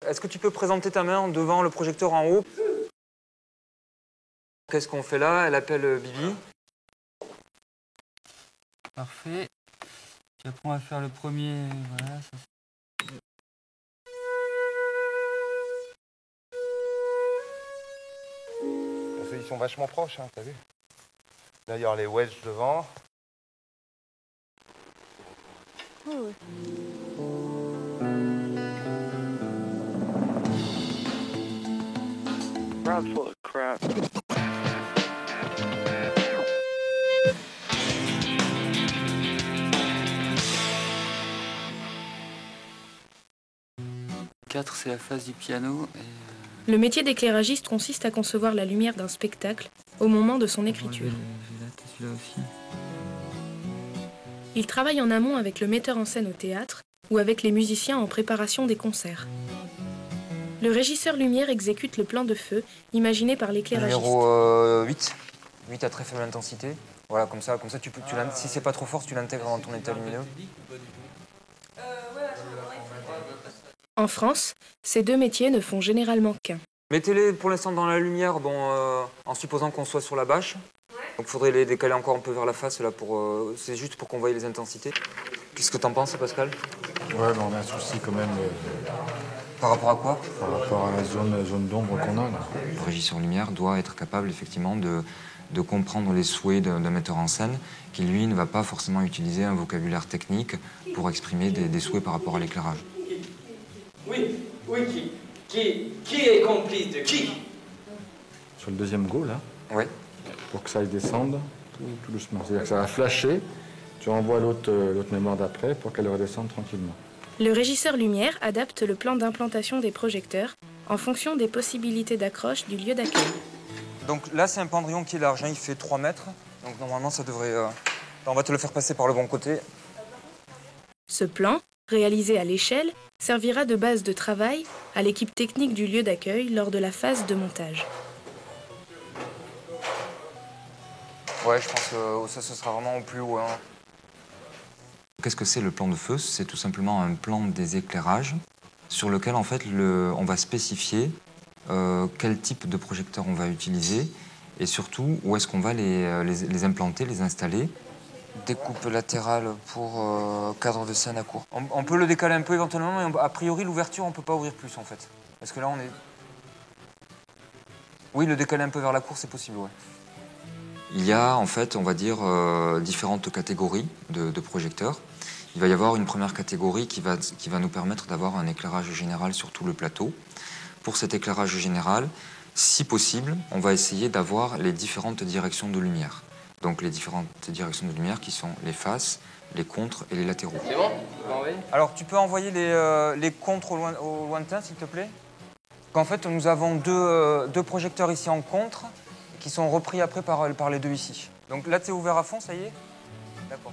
Est-ce que tu peux présenter ta main devant le projecteur en haut? Qu'est-ce qu'on fait là? Elle appelle Bibi. Parfait. Puis après, on va faire le premier. Voilà, ça. Ils sont vachement proches, hein, t'as vu? Là, il y aura les wedges devant. Oh. Crowd's full of crap. Quatre, c'est la phase du piano. Le métier d'éclairagiste consiste à concevoir la lumière d'un spectacle au moment de son écriture. Il travaille en amont avec le metteur en scène au théâtre ou avec les musiciens en préparation des concerts. Le régisseur lumière exécute le plan de feu imaginé par l'éclairagiste. Numéro 8. 8 à très faible intensité. Voilà, comme ça tu peux, si c'est pas trop fort, tu l'intègres dans ton état lumineux. En France, ces deux métiers ne font généralement qu'un. Mettez-les pour l'instant dans la lumière, en supposant qu'on soit sur la bâche. Donc il faudrait les décaler encore un peu vers la face, là, c'est juste pour qu'on voie les intensités. Qu'est-ce que t'en penses, Pascal? Ouais, mais on a un souci quand même. Par rapport à quoi? Par rapport à la zone d'ombre qu'on a, là. Le régisseur lumière doit être capable, effectivement, de comprendre les souhaits d'un metteur en scène, qui, lui, ne va pas forcément utiliser un vocabulaire technique pour exprimer des souhaits par rapport à l'éclairage. Oui, qui est complice de qui? Sur le deuxième go, là, oui. Pour que ça aille descendre tout doucement. C'est-à-dire que ça va flasher, tu envoies l'autre mémoire d'après pour qu'elle redescende tranquillement. Le régisseur lumière adapte le plan d'implantation des projecteurs en fonction des possibilités d'accroche du lieu d'accueil. Donc là, c'est un pendrillon qui est large, hein, il fait 3 mètres. Donc normalement, ça devrait... On va te le faire passer par le bon côté. Ce plan, réalisé à l'échelle, servira de base de travail à l'équipe technique du lieu d'accueil lors de la phase de montage. Ouais, je pense que ça, ce sera vraiment au plus haut. Hein. Qu'est-ce que c'est le plan de feu? C'est tout simplement un plan des éclairages sur lequel, en fait, on va spécifier quel type de projecteur on va utiliser et surtout où est-ce qu'on va les implanter, les installer. Découpe latérale pour cadre de scène à court. On peut le décaler un peu éventuellement, mais a priori, l'ouverture, on peut pas ouvrir plus, en fait. Parce que là, on est... Oui, le décaler un peu vers la cour, c'est possible, ouais. Il y a, en fait, on va dire, différentes catégories de projecteurs. Il va y avoir une première catégorie qui va nous permettre d'avoir un éclairage général sur tout le plateau. Pour cet éclairage général, si possible, on va essayer d'avoir les différentes directions de lumière. Donc les différentes directions de lumière qui sont les faces, les contres et les latéraux. C'est bon? On peut envoyer? Alors, tu peux envoyer les contres au lointain, s'il te plaît? En fait, nous avons deux projecteurs ici en contre, qui sont repris après par les deux ici. Donc là, c'est ouvert à fond, ça y est? D'accord.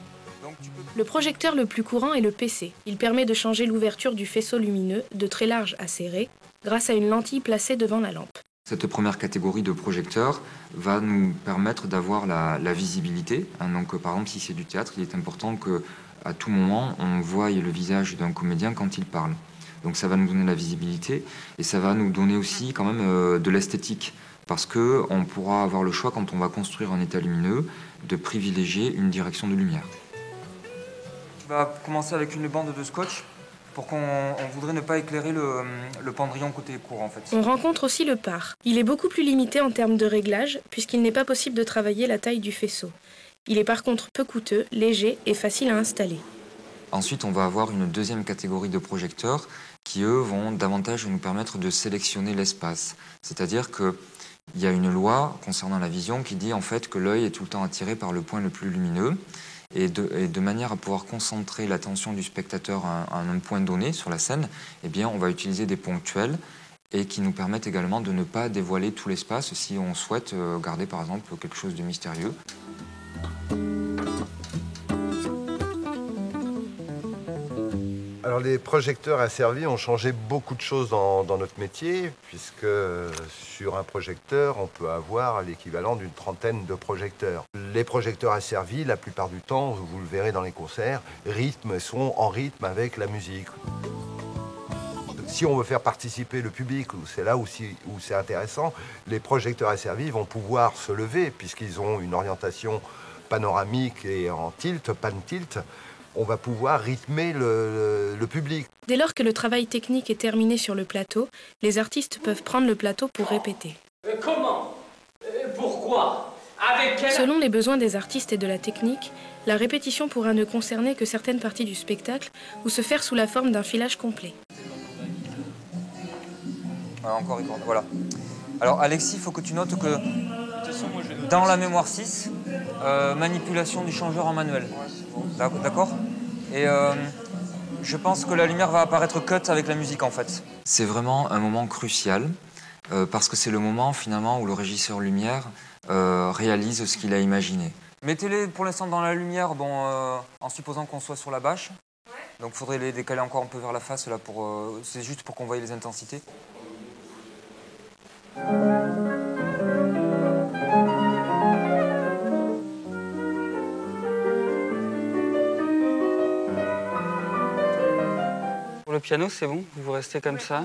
Le projecteur le plus courant est le PC. Il permet de changer l'ouverture du faisceau lumineux de très large à serré grâce à une lentille placée devant la lampe. Cette première catégorie de projecteurs va nous permettre d'avoir la visibilité. Donc, par exemple, si c'est du théâtre, il est important qu'à tout moment, on voie le visage d'un comédien quand il parle. Donc ça va nous donner la visibilité et ça va nous donner aussi quand même de l'esthétique. Parce qu'on pourra avoir le choix, quand on va construire un état lumineux, de privilégier une direction de lumière. Tu vas commencer avec une bande de scotch pour qu'on voudrait ne pas éclairer le pendrillon côté court, en fait. On rencontre aussi le par. Il est beaucoup plus limité en termes de réglage, puisqu'il n'est pas possible de travailler la taille du faisceau. Il est par contre peu coûteux, léger et facile à installer. Ensuite, on va avoir une deuxième catégorie de projecteurs qui, eux, vont davantage nous permettre de sélectionner l'espace. C'est-à-dire qu'il y a une loi concernant la vision qui dit en fait que l'œil est tout le temps attiré par le point le plus lumineux et de manière à pouvoir concentrer l'attention du spectateur à un point donné sur la scène, eh bien, on va utiliser des ponctuels et qui nous permettent également de ne pas dévoiler tout l'espace si on souhaite garder par exemple quelque chose de mystérieux. Alors Alors les projecteurs asservis ont changé beaucoup de choses dans notre métier, puisque sur un projecteur, on peut avoir l'équivalent d'une trentaine de projecteurs. Les projecteurs asservis, la plupart du temps, vous le verrez dans les concerts, sont en rythme avec la musique. Si on veut faire participer le public, c'est là où c'est intéressant, les projecteurs asservis vont pouvoir se lever, puisqu'ils ont une orientation panoramique et en tilt, pan-tilt. On va pouvoir rythmer le public. Dès lors que le travail technique est terminé sur le plateau, les artistes peuvent prendre le plateau pour répéter. Comment Pourquoi Avec quel... Selon les besoins des artistes et de la technique, la répétition pourra ne concerner que certaines parties du spectacle ou se faire sous la forme d'un filage complet. Encore une fois, voilà. Alors Alexis, il faut que tu notes que dans la mémoire 6, manipulation du changeur en manuel. D'accord ? Et je pense que la lumière va apparaître cut avec la musique en fait. C'est vraiment un moment crucial parce que c'est le moment finalement où le régisseur lumière réalise ce qu'il a imaginé. Mettez-les pour l'instant dans la lumière, en supposant qu'on soit sur la bâche. Donc il faudrait les décaler encore un peu vers la face là c'est juste pour qu'on voie les intensités. Pour le piano, c'est bon, vous restez comme ça.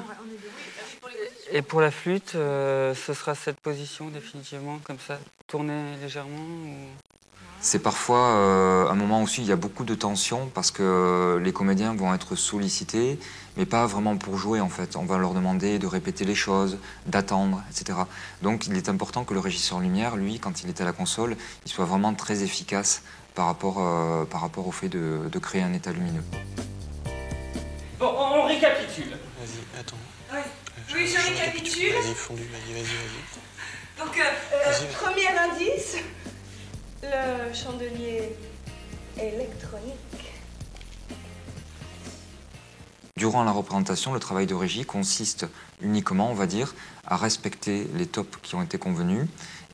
Et pour la flûte, ce sera cette position définitivement, comme ça, tourner légèrement ou... C'est parfois un moment aussi où il y a beaucoup de tension parce que les comédiens vont être sollicités, mais pas vraiment pour jouer en fait. On va leur demander de répéter les choses, d'attendre, etc. Donc il est important que le régisseur lumière, lui, quand il est à la console, il soit vraiment très efficace par rapport au fait de créer un état lumineux. Bon, on récapitule. Vas-y, attends. Ouais. Oui, je récapitule. Vas-y, fondu, vas-y. Donc, premier indice, le chandelier électronique. Durant la représentation, le travail de régie consiste uniquement, on va dire, à respecter les tops qui ont été convenus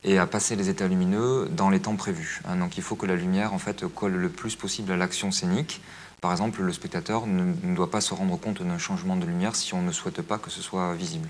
et à passer les états lumineux dans les temps prévus. Donc il faut que la lumière en fait colle le plus possible à l'action scénique. Par exemple, le spectateur ne doit pas se rendre compte d'un changement de lumière si on ne souhaite pas que ce soit visible.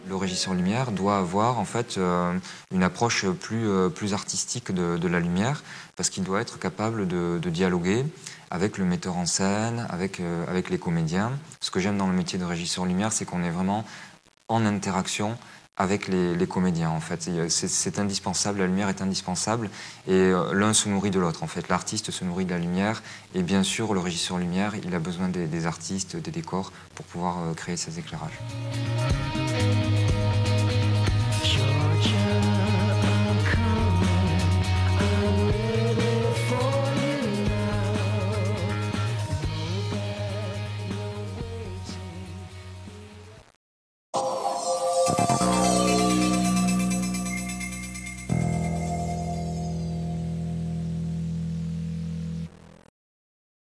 Le régisseur lumière doit avoir en fait une approche plus artistique de la lumière parce qu'il doit être capable de dialoguer avec le metteur en scène, avec les comédiens. Ce que j'aime dans le métier de régisseur lumière, c'est qu'on est vraiment en interaction avec les comédiens en fait. C'est indispensable, la lumière est indispensable et l'un se nourrit de l'autre en fait. L'artiste se nourrit de la lumière et bien sûr le régisseur lumière, il a besoin des artistes, des décors pour pouvoir créer ces éclairages.